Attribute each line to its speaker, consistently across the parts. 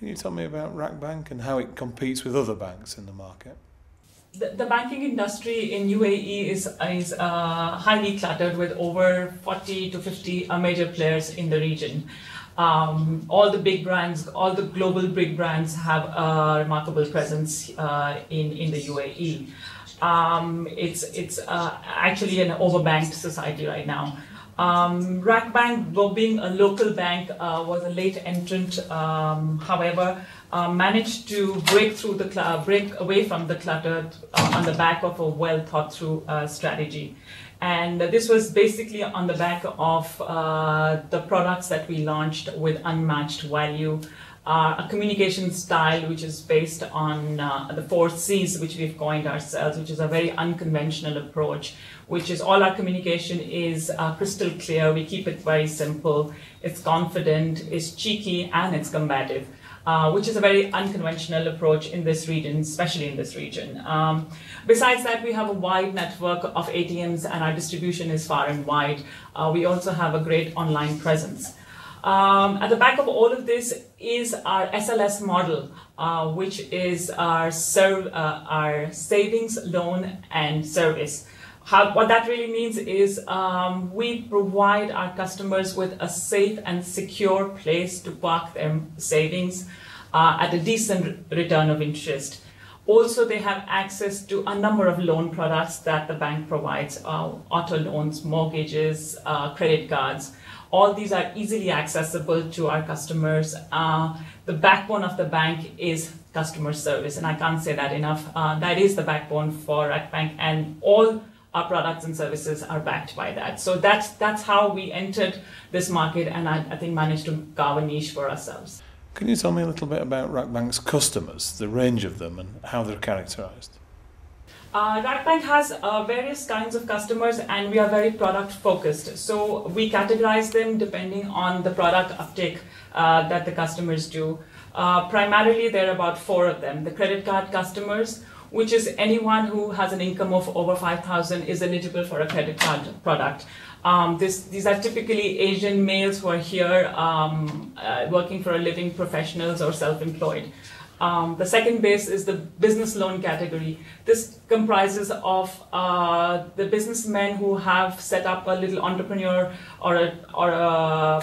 Speaker 1: Can you tell me about RAKBANK and how it competes with other banks in the market?
Speaker 2: The banking industry in UAE is highly cluttered with over 40 to 50 major players in the region. All the big brands, all the global big brands have a remarkable presence in the UAE. It's actually an overbanked society right now. RAKBANK, though being a local bank, was a late entrant. However, managed to break away from the clutter on the back of a well thought through strategy. And this was basically on the back of the products that we launched with unmatched value, a communication style which is based on the 4 C's, which we've coined ourselves, which is a very unconventional approach, which is all our communication is crystal clear. We keep it very simple. It's confident, it's cheeky, and it's combative. Which is a very unconventional approach in this region, especially in this region. Besides that, we have a wide network of ATMs and our distribution is far and wide. We also have a great online presence. At the back of all of this is our SLS model, which is our savings, loan, and service. What that really means is we provide our customers with a safe and secure place to park their savings at a decent return of interest. Also, they have access to a number of loan products that the bank provides, auto loans, mortgages, credit cards. All these are easily accessible to our customers. The backbone of the bank is customer service, and I can't say that enough. That is the backbone for RAKBANK, and all our products and services are backed by that. So that's how we entered this market, and I think managed to carve a niche for ourselves.
Speaker 1: Can you tell me a little bit about RAKBANK's customers, the range of them, and how they're characterised?
Speaker 2: RAKBANK has various kinds of customers, and we are very product focused. So we categorize them depending on the product uptake that the customers do. Primarily, there are about 4 of them. The credit card customers, which is anyone who has an income of over 5,000 is eligible for a credit card product. These are typically Asian males who are here working for a living, professionals or self-employed. The second base is the business loan category. This comprises of the businessmen who have set up a little entrepreneur or a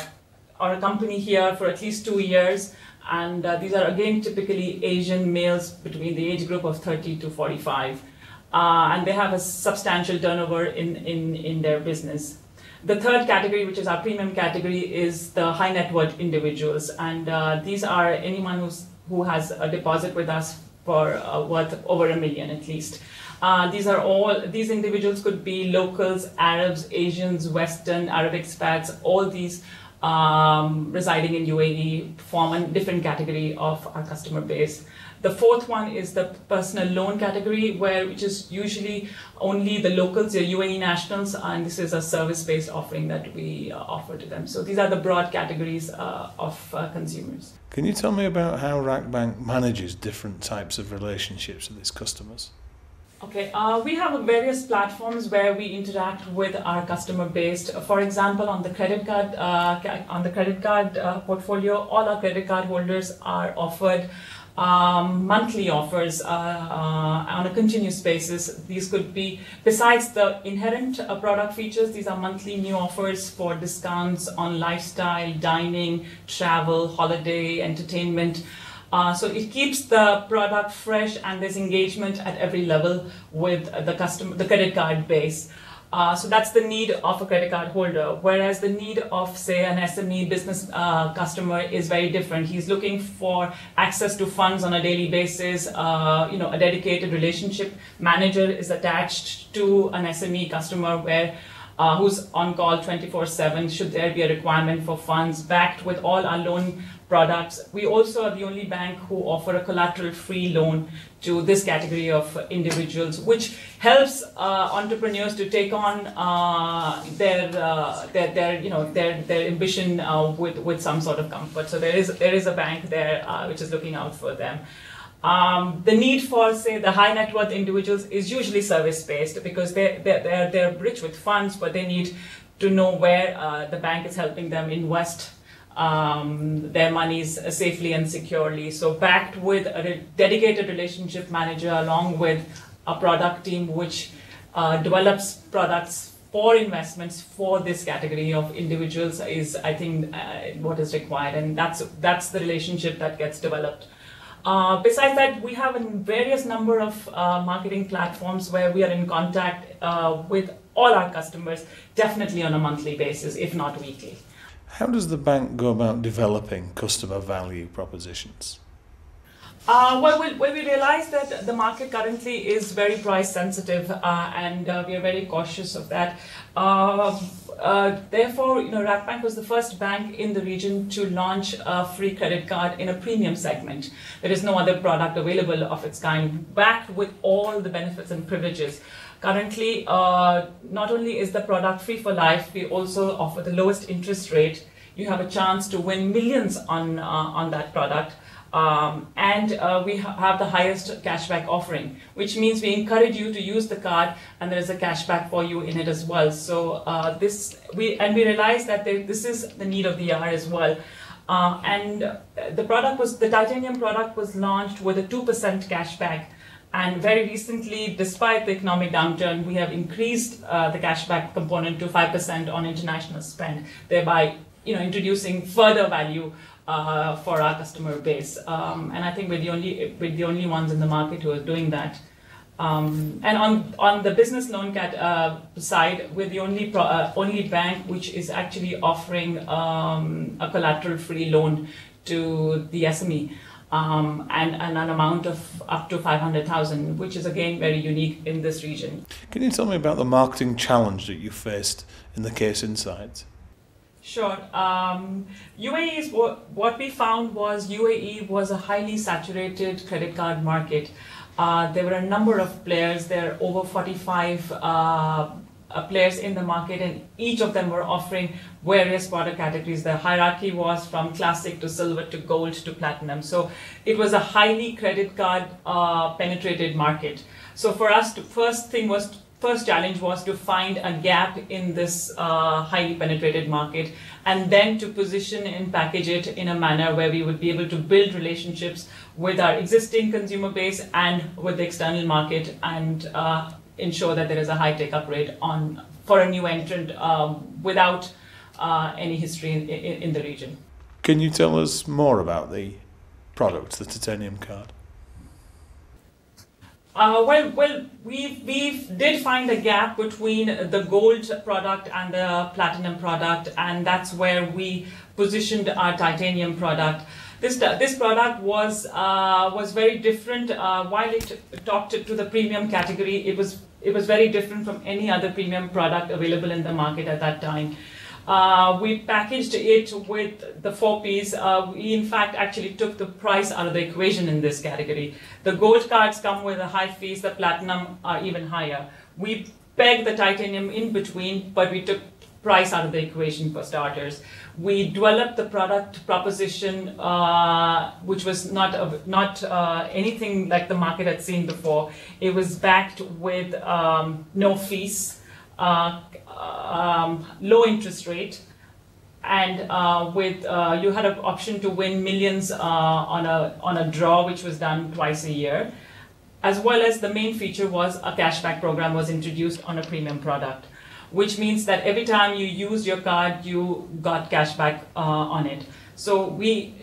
Speaker 2: company here for at least 2 years. And these are again typically Asian males between the age group of 30 to 45. And they have a substantial turnover in their business. The third category, which is our premium category, is the high net worth individuals. And these are anyone who has a deposit with us for worth over $1 million at least. These individuals could be locals, Arabs, Asians, Western, Arab expats, all these residing in UAE form a different category of our customer base. The fourth one is the personal loan category, which is usually only the locals, the UAE nationals, and this is a service-based offering that we offer to them. So these are the broad categories of consumers.
Speaker 1: Can you tell me about how RAKBANK manages different types of relationships with its customers?
Speaker 2: Okay, we have various platforms where we interact with our customer base. For example, on the credit card portfolio, all our credit card holders are offered monthly offers on a continuous basis. These could be, besides the inherent product features, these are monthly new offers for discounts on lifestyle, dining, travel, holiday, entertainment. So it keeps the product fresh, and there's engagement at every level with the credit card base. So that's the need of a credit card holder, whereas the need of, say, an SME business customer is very different. He's looking for access to funds on a daily basis. A dedicated relationship manager is attached to an SME customer who's on call 24/7 should there be a requirement for funds, backed with all our loan products. We also are the only bank who offer a collateral-free loan to this category of individuals, which helps entrepreneurs to take on their ambition with some sort of comfort. So there is a bank there which is looking out for them. The need for, say, the high net worth individuals is usually service-based because they're rich with funds, but they need to know where the bank is helping them invest their monies safely and securely. So backed with a dedicated relationship manager along with a product team which develops products for investments for this category of individuals is, I think, what is required, and that's the relationship that gets developed. Besides that, we have a various number of marketing platforms where we are in contact with all our customers, definitely on a monthly basis, if not weekly.
Speaker 1: How does the bank go about developing customer value propositions?
Speaker 2: Well, we realize that the market currently is very price sensitive, and we are very cautious of that. Therefore, RAKBANK was the first bank in the region to launch a free credit card in a premium segment. There is no other product available of its kind, backed with all the benefits and privileges. Currently, not only is the product free for life, we also offer the lowest interest rate. You have a chance to win millions on that product. And we have the highest cashback offering, which means we encourage you to use the card, and there is a cashback for you in it as well. So we realize that this is the need of the hour as well. And the titanium product was launched with a 2% cashback. And very recently, despite the economic downturn, we have increased the cashback component to 5% on international spend, thereby introducing further value for our customer base. And I think we're the only ones in the market who are doing that. And on the business loan side, we're the only bank which is actually offering a collateral-free loan to the SME. And an amount of up to 500,000, which is again very unique in this region.
Speaker 1: Can you tell me about the marketing challenge that you faced in the case insights?
Speaker 2: Sure. UAE is what we found was UAE was a highly saturated credit card market. There were a number of players. There are over 45 players in the market, and each of them were offering various product categories. The hierarchy was from classic to silver to gold to platinum. So it was a highly credit card penetrated market. So for us, first challenge was to find a gap in this highly penetrated market, and then to position and package it in a manner where we would be able to build relationships with our existing consumer base and with the external market, and ensure that there is a high take-up rate for a new entrant without any history in the region.
Speaker 1: Can you tell us more about the product, the titanium card?
Speaker 2: Well, we did find a gap between the gold product and the platinum product, and that's where we positioned our titanium product. This product was very different. While it talked to the premium category, it was very different from any other premium product available in the market at that time. We packaged it with the 4 Ps. We in fact actually took the price out of the equation in this category. The gold cards come with a high fees, the platinum are even higher. We pegged the titanium in between, but we took price out of the equation for starters. We developed the product proposition, which was not anything like the market had seen before. It was backed with no fees, low interest rate, and you had an option to win millions on a draw, which was done twice a year, as well as the main feature was a cashback program was introduced on a premium product, which means that every time you used your card, you got cashback on it. So we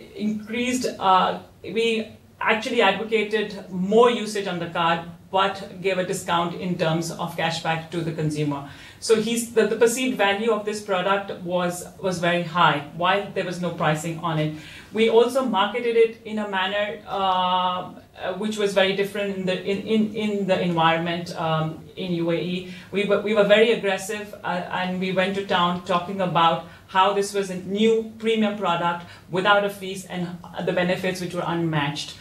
Speaker 2: actually advocated more usage on the card, but gave a discount in terms of cashback to the consumer. So the perceived value of this product was very high, while there was no pricing on it. We also marketed it in a manner which was very different in the environment in UAE. We were very aggressive, and we went to town talking about how this was a new premium product without a fees and the benefits which were unmatched.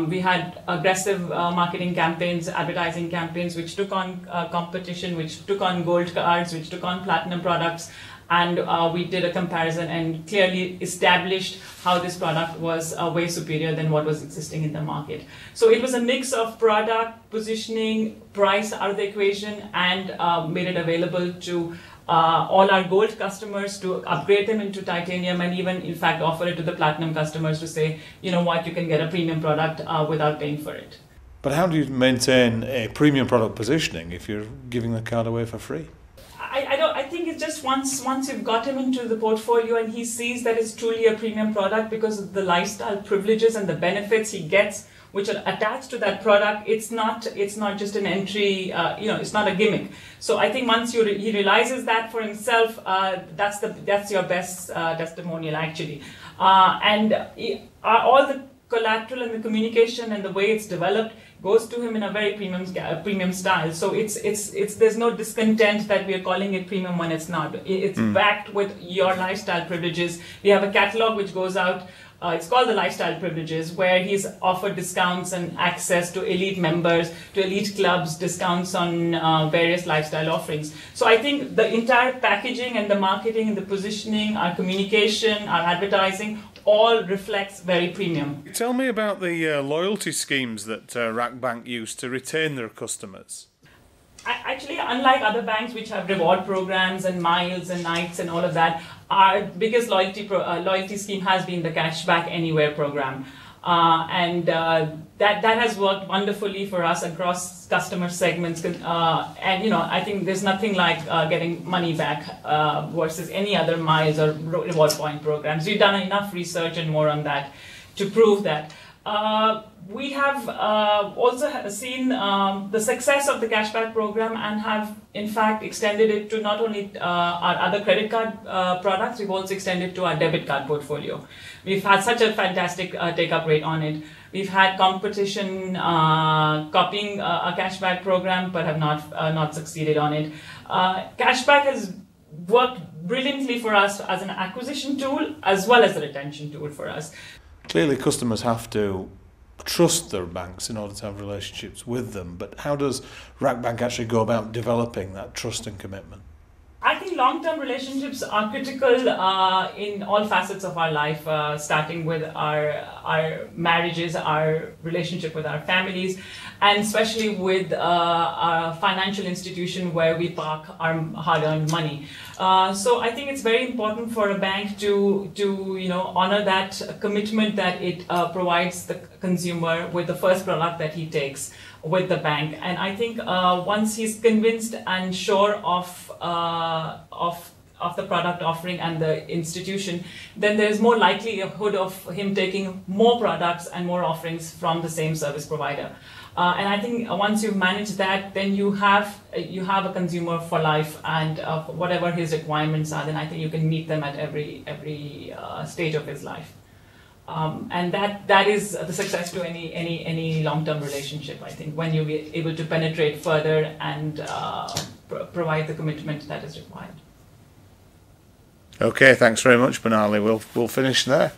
Speaker 2: We had aggressive marketing campaigns, advertising campaigns, which took on competition, which took on gold cards, which took on platinum products, and we did a comparison and clearly established how this product was way superior than what was existing in the market. So it was a mix of product, positioning, price out of the equation, and made it available to all our gold customers to upgrade them into titanium, and even in fact offer it to the platinum customers to say, you know what, you can get a premium product without paying for it.
Speaker 1: But how do you maintain a premium product positioning if you're giving the card away for free?
Speaker 2: I think it's just once you've got him into the portfolio and he sees that it's truly a premium product because of the lifestyle privileges and the benefits he gets which are attached to that product, it's not just an entry, it's not a gimmick. So I think once he realizes that for himself, that's your best testimonial actually. All the collateral and the communication and the way it's developed goes to him in a very premium style. So there's no discontent that we are calling it premium when it's not. It's backed with your lifestyle privileges. We have a catalog which goes out. It's called the Lifestyle Privileges, where he's offered discounts and access to elite members, to elite clubs, discounts on various lifestyle offerings. So I think the entire packaging and the marketing and the positioning, our communication, our advertising, all reflects very premium.
Speaker 1: Tell me about the loyalty schemes that RAKBANK use to retain their customers.
Speaker 2: Actually, unlike other banks which have reward programs and miles and nights and all of that, our biggest loyalty scheme has been the Cashback Anywhere program. That has worked wonderfully for us across customer segments. I think there's nothing like getting money back versus any other miles or reward point programs. We've done enough research and more on that to prove that. We have also seen the success of the cashback program and have in fact extended it to not only our other credit card products, we've also extended to our debit card portfolio. We've had such a fantastic take-up rate on it. We've had competition copying a cashback program but have not succeeded on it. Cashback has worked brilliantly for us as an acquisition tool as well as a retention tool for us.
Speaker 1: Clearly customers have to trust their banks in order to have relationships with them, but how does RAKBANK actually go about developing that trust and commitment?
Speaker 2: I think long-term relationships are critical in all facets of our life, starting with our marriages, our relationship with our families, and especially with our financial institution where we park our hard-earned money. So I think it's very important for a bank to honor that commitment that it provides the consumer with the first product that he takes with the bank. And I think once he's convinced and sure of the product offering and the institution, then there's more likelihood of him taking more products and more offerings from the same service provider. And I think once you've managed that, then you have a consumer for life, and whatever his requirements are, then I think you can meet them at every stage of his life. And that is the success to any long-term relationship, I think, when you're able to penetrate further and provide the commitment that is required.
Speaker 1: Okay, thanks very much, Banali. We'll finish there.